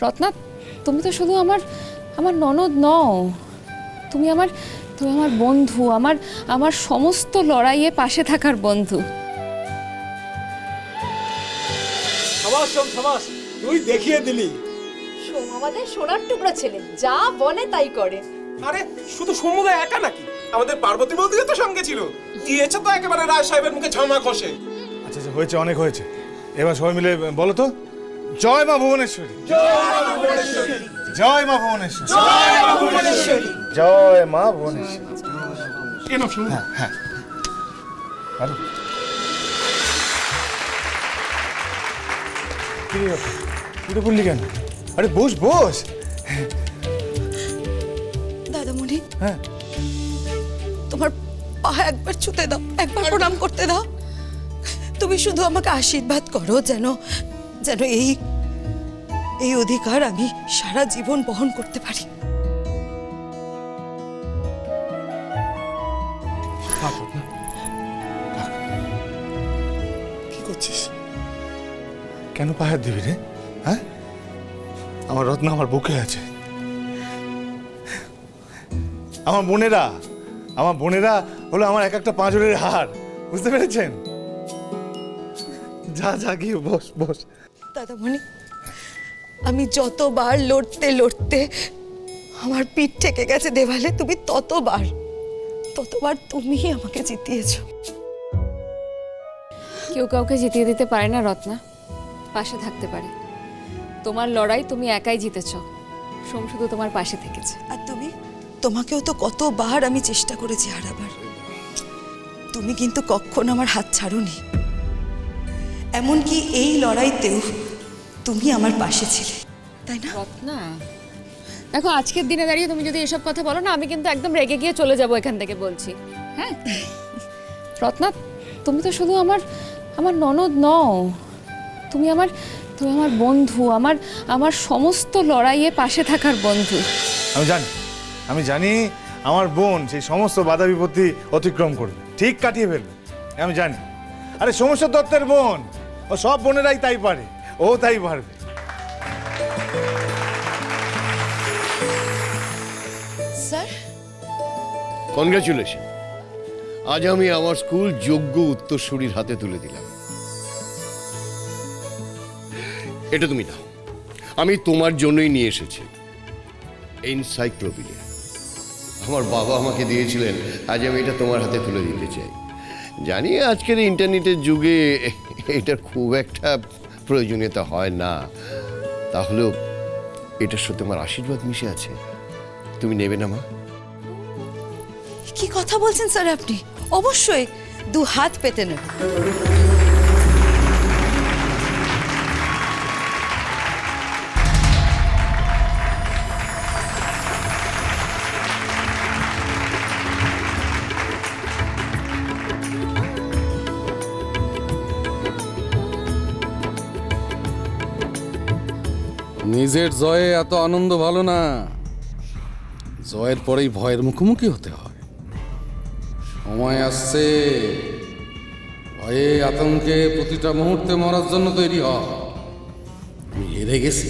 রত্না, তুমি তো শুধু আমার আমার ননদ নও, তুমি আমার বন্ধু, আমার সমস্ত লড়াইয়ে পাশে থাকার বন্ধু। সাবাস, তুই দেখিয়ে দিলি। সোম আমাদের সোনার টুকরা ছেলে, যা বলে তাই করে। আরে শুধু সমুদা একা নাকি, আমাদের পার্বতী বৌদিও তো সঙ্গে ছিল। দিয়েছে তো একেবারে রায় সাহেবের মুখে ঝামা কষে। আচ্ছা আচ্ছা, হয়েছে, অনেক হয়েছে। এবার সবাই মিলে বলো তো, জয় মা ভুবনেশ্বরী, জয় মা ভুবনেশ্বরী, জয় মা ভুবনেশ্বরী। হ্যাঁ হ্যাঁ, আরো তুই বললি কেন? আরে বস বস। দাদামণি, হ্যাঁ, তোমার পা একবার ছুতে দাও, একবার প্রণাম করতে দাও। তুমি শুধু আমাকে আশীর্বাদ করো যেন যেন এই অধিকার আমি সারা জীবন বহন করতে পারি। কি করছিস? কেন পাহাড় দিবি রে? হ্যাঁ, আমার রত্ন আমার বুকে আছে। আমার বোনেরা হলো আমার এক একটা পাঁজরের হার, বুঝতে পেরেছেন? যা যা গিয়ে বস বস। দাদামণি, আমি যতবার লড়তে আমার পিঠ ঠেকে গেছে দেওয়ালে, তুমি ততবার তুমি আমাকে জিতিয়েছো। কেউ কাউকে জিতিয়ে দিতে পারে না রত্না, পাশে থাকতে পারে। তোমার লড়াই তুমি একাই জিতেছ, সোম শুধু তোমার পাশে থেকেছে। আর তোমাকেও তো কতবার আমি চেষ্টা করেছি হারাবার, তুমি কিন্তু কখনো আমার হাত ছাড়োনি। এমনকি এই লড়াইতেও তুমি আমার পাশে ছিলে, তাই না? রত্না দেখো, আজকের দিনে দাঁড়িয়ে তুমি যদি এসব কথা বলো না, আমি কিন্তু একদম রেগে গিয়ে চলে যাব এখান থেকে, বলছি। হ্যাঁ রত্না, তুমি তো শুধু আমার ননদ নও, তুমি আমার বন্ধু, আমার সমস্ত লড়াইয়ে পাশে থাকার বন্ধু। আমি জানি আমার বোন সেই সমস্ত বাধা বিপত্তি অতিক্রম করবে, ঠিক কাটিয়ে ফেলবে, আমি জানি। আরে সোমেশ্বর দত্তের বোন, ও সব বোনেরাই তাই পারে, ও তাই পারবে। স্যার, কনগ্রাচুলেশন, আজ আমি আমার স্কুল যোগ্য উত্তরসূরির হাতে তুলে দিলাম। এটা তুমি নাও, আমি তোমার জন্যই নিয়ে এসেছি এনসাইক্লোপিডিয়া। আমার বাবা আমাকে দিয়েছিলেন, আজ আমি এটা তোমার হাতে তুলে দিতে চাই। জানি আজকের ইন্টারনেটের যুগে এটার খুব একটা প্রয়োজনীয়তা হয় না, তাহলেও এটার সাথে আমার আশীর্বাদ মিশে আছে। তুমি নেবে না মা? কি কথা বলছেন স্যার আপনি? অবশ্যই, দু হাত পেতে নেব। নিজের জয়ে এত আনন্দ ভালো না, জয়ের পরেই ভয়ের মুখোমুখি হতে হয়। সময় আসছে, ভয়ে আতঙ্কে প্রতিটা মুহূর্তে মরার জন্য তৈরি হয়। আমি হেরে গেছি,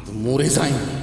তো মরে যাইনি।